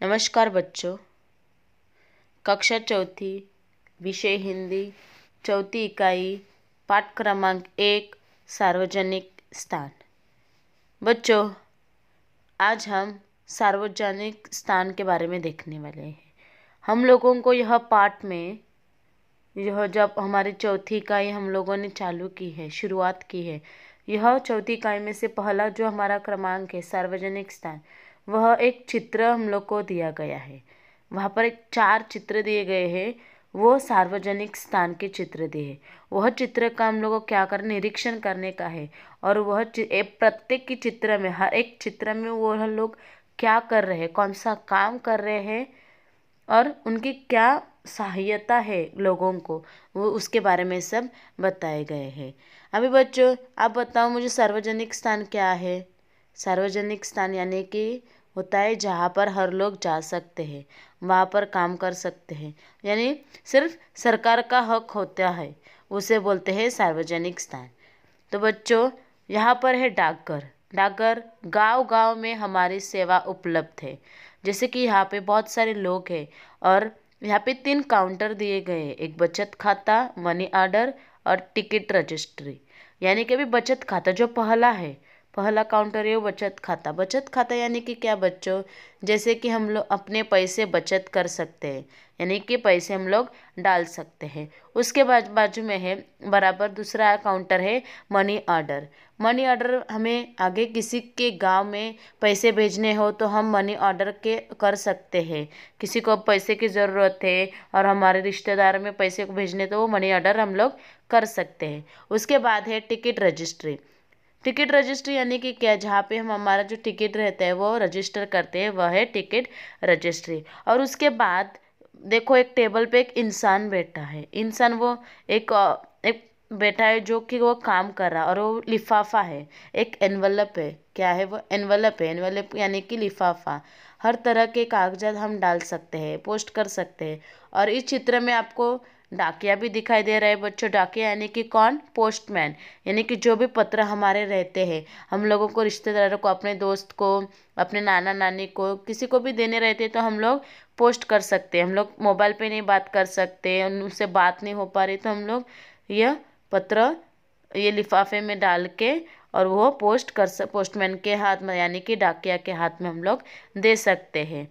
नमस्कार बच्चों। कक्षा चौथी, विषय हिंदी, चौथी इकाई, पाठ क्रमांक 1, सार्वजनिक स्थान। बच्चों, आज हम सार्वजनिक स्थान के बारे में देखने वाले हैं। हम लोगों को यह पाठ में जब हमारी चौथी इकाई हम लोगों ने चालू की है, शुरुआत की है, यह चौथी इकाई में से पहला जो हमारा क्रमांक है सार्वजनिक स्थान, वह एक चित्र हम लोग को दिया गया है। वहाँ पर एक 4 चित्र दिए गए हैं, वो सार्वजनिक स्थान के चित्र दिए हैं। वह चित्र का हम लोग को क्या कर निरीक्षण करने का है, और वह प्रत्येक की चित्र में, हर एक चित्र में वह लोग क्या कर रहे हैं, कौन सा काम कर रहे हैं और उनकी क्या सहायता है लोगों को, वो उसके बारे में सब बताए गए हैं। अभी बच्चों आप बताओ मुझे, सार्वजनिक स्थान क्या है? सार्वजनिक स्थान यानी कि होता है जहाँ पर हर लोग जा सकते हैं, वहाँ पर काम कर सकते हैं, यानी सिर्फ सरकार का हक होता है, उसे बोलते हैं सार्वजनिक स्थान। तो बच्चों यहाँ पर है डाकघर। डाकघर गांव-गांव में हमारी सेवा उपलब्ध है। जैसे कि यहाँ पे बहुत सारे लोग हैं और यहाँ पे 3 काउंटर दिए गए हैं, एक बचत खाता, मनी ऑर्डर और टिकट रजिस्ट्री। यानी कि अभी बचत खाता जो पहला है, पहला काउंटर है वो बचत खाता। बचत खाता यानी कि क्या बच्चों, जैसे कि हम लोग अपने पैसे बचत कर सकते हैं, यानी कि पैसे हम लोग डाल सकते हैं। उसके बाजू में है बराबर दूसरा काउंटर है मनी ऑर्डर। मनी ऑर्डर हमें आगे किसी के गांव में पैसे भेजने हो तो हम मनी ऑर्डर के कर सकते हैं। किसी को पैसे की ज़रूरत है और हमारे रिश्तेदार में पैसे को भेजने, तो वो मनी ऑर्डर हम लोग कर सकते हैं। उसके बाद है टिकट रजिस्ट्री। टिकट रजिस्ट्री यानी कि क्या, जहाँ पे हम हमारा जो टिकट रहता है वो रजिस्टर करते हैं, वह है टिकट रजिस्ट्री। और उसके बाद देखो एक टेबल पे एक इंसान बैठा है। इंसान वो एक बैठा है जो कि वो काम कर रहा है, और वो लिफाफा है, एक एनवलप है। क्या है वो? एनवलप है। एनवलप यानी कि लिफाफा। हर तरह के कागजात हम डाल सकते हैं, पोस्ट कर सकते हैं। और इस चित्र में आपको डाकिया भी दिखाई दे रहा है बच्चों। डाकिया यानी कि कौन? पोस्टमैन। यानी कि जो भी पत्र हमारे रहते हैं, हम लोगों को, रिश्तेदारों को, अपने दोस्त को, अपने नाना नानी को, किसी को भी देने रहते हैं तो हम लोग पोस्ट कर सकते हैं। हम लोग मोबाइल पे नहीं बात कर सकते, उनसे बात नहीं हो पा रही, तो हम लोग यह पत्र ये लिफाफे में डाल के और वो पोस्टमैन के हाथ में यानी कि डाकिया के हाथ में हम लोग दे सकते हैं।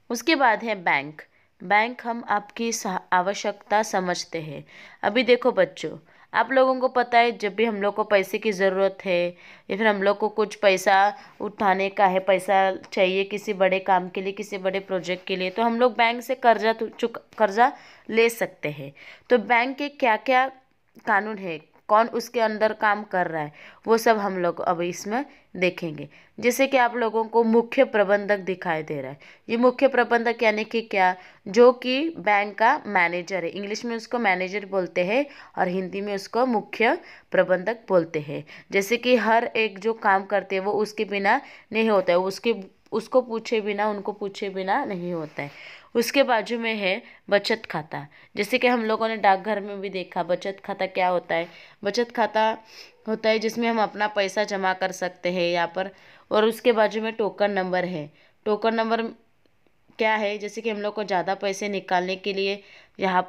उसके बाद है बैंक। बैंक हम आपकी आवश्यकता समझते हैं। अभी देखो बच्चों, आप लोगों को पता है जब भी हम लोग को पैसे की ज़रूरत है या फिर हम लोग को कुछ पैसा उठाने का है, पैसा चाहिए किसी बड़े काम के लिए, किसी बड़े प्रोजेक्ट के लिए, तो हम लोग बैंक से कर्जा ले सकते हैं। तो बैंक के क्या क्या कानून है, कौन उसके अंदर काम कर रहा है, वो सब हम लोग अब इसमें देखेंगे। जैसे कि आप लोगों को मुख्य प्रबंधक दिखाई दे रहा है। ये मुख्य प्रबंधक यानी कि क्या, जो कि बैंक का मैनेजर है। इंग्लिश में उसको मैनेजर बोलते हैं और हिंदी में उसको मुख्य प्रबंधक बोलते हैं। जैसे कि हर एक जो काम करते हैं वो उसके बिना नहीं होता है, उसको पूछे बिना, उनको पूछे बिना नहीं होता है। उसके बाजू में है बचत खाता। जैसे कि हम लोगों ने डाकघर में भी देखा, बचत खाता क्या होता है। बचत खाता होता है जिसमें हम अपना पैसा जमा कर सकते हैं यहाँ पर। और उसके बाजू में टोकन नंबर है। टोकन नंबर क्या है, जैसे कि हम लोग को ज़्यादा पैसे निकालने के लिए यहाँ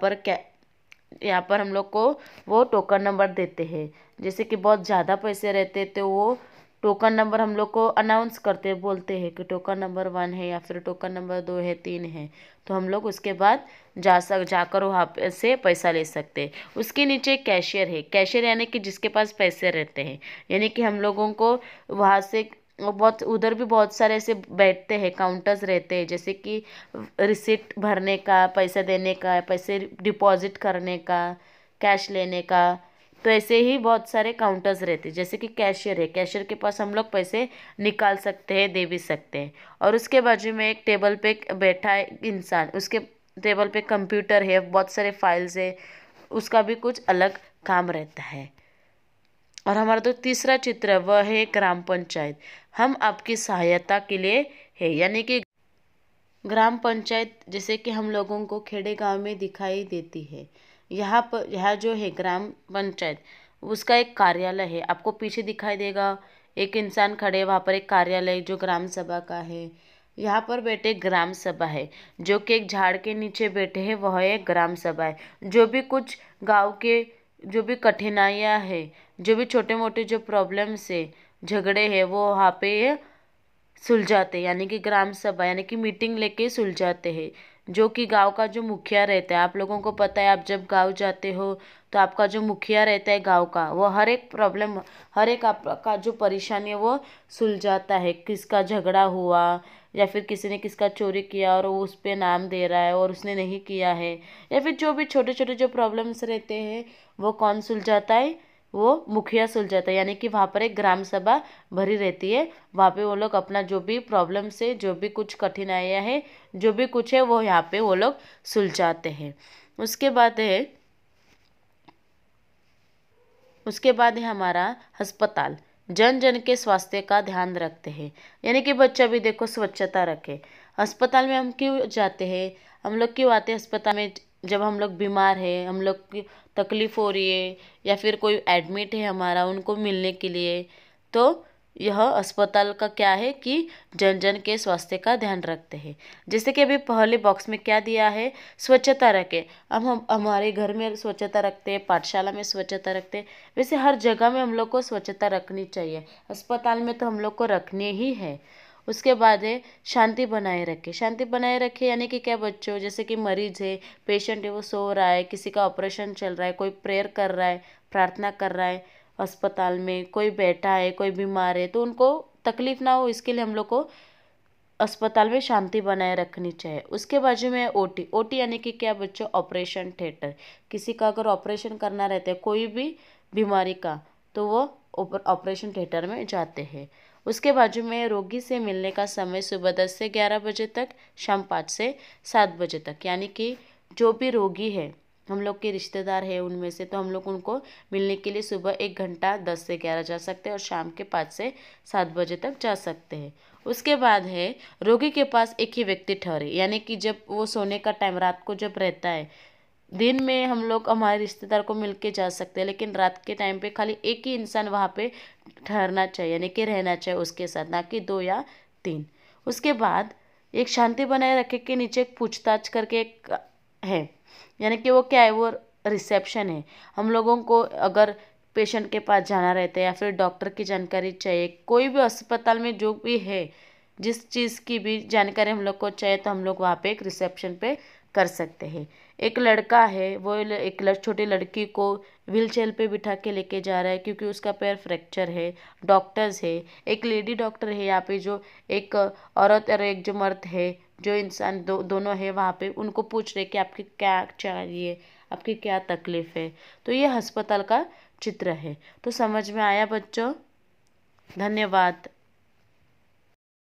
पर हम लोग को वो टोकन नंबर देते हैं। जैसे कि बहुत ज़्यादा पैसे रहते तो वो टोकन नंबर हम लोग को अनाउंस करते, बोलते हैं कि टोकन नंबर 1 है या फिर टोकन नंबर 2 है, 3 है, तो हम लोग उसके बाद जाकर वहाँ पे से पैसा ले सकते हैं। उसके नीचे कैशियर है। कैशियर यानी कि जिसके पास पैसे रहते हैं, यानी कि हम लोगों को वहाँ से बहुत, उधर भी बहुत सारे ऐसे बैठते हैं, काउंटर्स रहते हैं, जैसे कि रिसिप्ट भरने का, पैसा देने का, पैसे डिपॉजिट करने का, कैश लेने का। तो ऐसे ही बहुत सारे काउंटर्स रहते हैं। जैसे कि कैशियर है, कैशियर के पास हम लोग पैसे निकाल सकते हैं, दे भी सकते हैं। और उसके बाजू में एक टेबल पे बैठा है इंसान, उसके टेबल पे कंप्यूटर है, बहुत सारे फाइल्स है, उसका भी कुछ अलग काम रहता है। और हमारा तो तीसरा चित्र वह है ग्राम पंचायत। हम आपकी सहायता के लिए है, यानी कि ग्राम पंचायत जैसे कि हम लोगों को खेड़े गांव में दिखाई देती है। यहाँ जो है ग्राम पंचायत, उसका एक कार्यालय है। आपको पीछे दिखाई देगा एक इंसान खड़े, वहाँ पर एक कार्यालय जो ग्राम सभा का है। यहाँ पर बैठे ग्राम सभा है, जो कि एक झाड़ के नीचे बैठे हैं, वह एक ग्राम सभा है। जो भी कुछ गांव के जो भी कठिनाइयाँ है, जो भी छोटे मोटे जो प्रॉब्लम्स है, झगड़े हैं, वो वहाँ पे सुलझाते हैं, यानी कि ग्राम सभा यानी कि मीटिंग लेके सुलझाते हैं। जो कि गांव का जो मुखिया रहता है, आप लोगों को पता है, आप जब गांव जाते हो तो आपका जो मुखिया रहता है गांव का, वो हर एक प्रॉब्लम, हर एक आपका जो परेशानी है वो सुलझाता है। किसका झगड़ा हुआ या फिर किसी ने किसका चोरी किया और वो उस पे नाम दे रहा है और उसने नहीं किया है, या फिर जो भी छोटे छोटे जो प्रॉब्लम्स रहते हैं वो कौन सुलझाता है, वो मुखिया सुलझाता है। यानी कि वहाँ पर एक ग्राम सभा भरी रहती है। वहाँ पे वो लोग अपना जो भी प्रॉब्लम से, जो भी कुछ कठिनाइयाँ है, जो भी कुछ है, वो यहाँ पे वो लोग सुलझाते हैं। उसके बाद है हमारा अस्पताल। जन जन के स्वास्थ्य का ध्यान रखते हैं, यानी कि बच्चा भी देखो स्वच्छता रखे। अस्पताल में हम क्यों जाते हैं, हम लोग क्यों आते हैं अस्पताल में? जब हम लोग बीमार है, हम लोग की तकलीफ हो रही है, या फिर कोई एडमिट है हमारा, उनको मिलने के लिए, तो यह अस्पताल का क्या है कि जन जन के स्वास्थ्य का ध्यान रखते हैं। जैसे कि अभी पहले बॉक्स में क्या दिया है, स्वच्छता रखें। हम हमारे घर में स्वच्छता रखते हैं, पाठशाला में स्वच्छता रखते हैं, वैसे हर जगह में हम लोग को स्वच्छता रखनी चाहिए। अस्पताल में तो हम लोग को रखनी ही है। उसके बाद है शांति बनाए रखे। शांति बनाए रखे यानी कि क्या बच्चों, जैसे कि मरीज है, पेशेंट है, वो सो रहा है, किसी का ऑपरेशन चल रहा है, कोई प्रेयर कर रहा है, प्रार्थना कर रहा है, अस्पताल में कोई बैठा है, कोई बीमार है, तो उनको तकलीफ ना हो, इसके लिए हम लोग को अस्पताल में शांति बनाए रखनी चाहिए। उसके बाजू में ओटी। ओटी यानी कि क्या बच्चों, ऑपरेशन थिएटर। किसी का अगर ऑपरेशन करना रहता है कोई भी बीमारी का, तो वो ऑपरेशन थिएटर में जाते हैं। उसके बाजू में रोगी से मिलने का समय सुबह 10 से 11 बजे तक, शाम 5 से 7 बजे तक। यानी कि जो भी रोगी है, हम लोग के रिश्तेदार है उनमें से, तो हम लोग उनको मिलने के लिए सुबह 1 घंटा 10 से 11 जा सकते हैं और शाम के 5 से 7 बजे तक जा सकते हैं। उसके बाद है रोगी के पास एक ही व्यक्ति ठहरे, यानी कि जब वो सोने का टाइम रात को जब रहता है, दिन में हम लोग हमारे रिश्तेदार को मिल के जा सकते हैं, लेकिन रात के टाइम पे खाली एक ही इंसान वहाँ पे ठहरना चाहिए, यानी कि रहना चाहिए उसके साथ, ना कि 2 या 3। उसके बाद एक शांति बनाए रखे के नीचे एक पूछताछ करके एक है, यानी कि वो क्या है, वो रिसेप्शन है। हम लोगों को अगर पेशेंट के पास जाना रहता है या फिर डॉक्टर की जानकारी चाहिए, कोई भी अस्पताल में जो भी है, जिस चीज़ की भी जानकारी हम लोग को चाहिए, तो हम लोग वहाँ पे एक रिसेप्शन पे कर सकते हैं। एक लड़का है, वो एक छोटी लड़की को व्हील चेयर पे बिठा के लेके जा रहा है, क्योंकि उसका पैर फ्रैक्चर है। डॉक्टर्स है, एक लेडी डॉक्टर है यहाँ पे, जो एक औरत और एक जो मर्द है, जो इंसान दोनों है वहाँ पे, उनको पूछ रहे कि आपकी क्या चाहिए, आपकी क्या तकलीफ है। तो ये अस्पताल का चित्र है। तो समझ में आया बच्चों? धन्यवाद।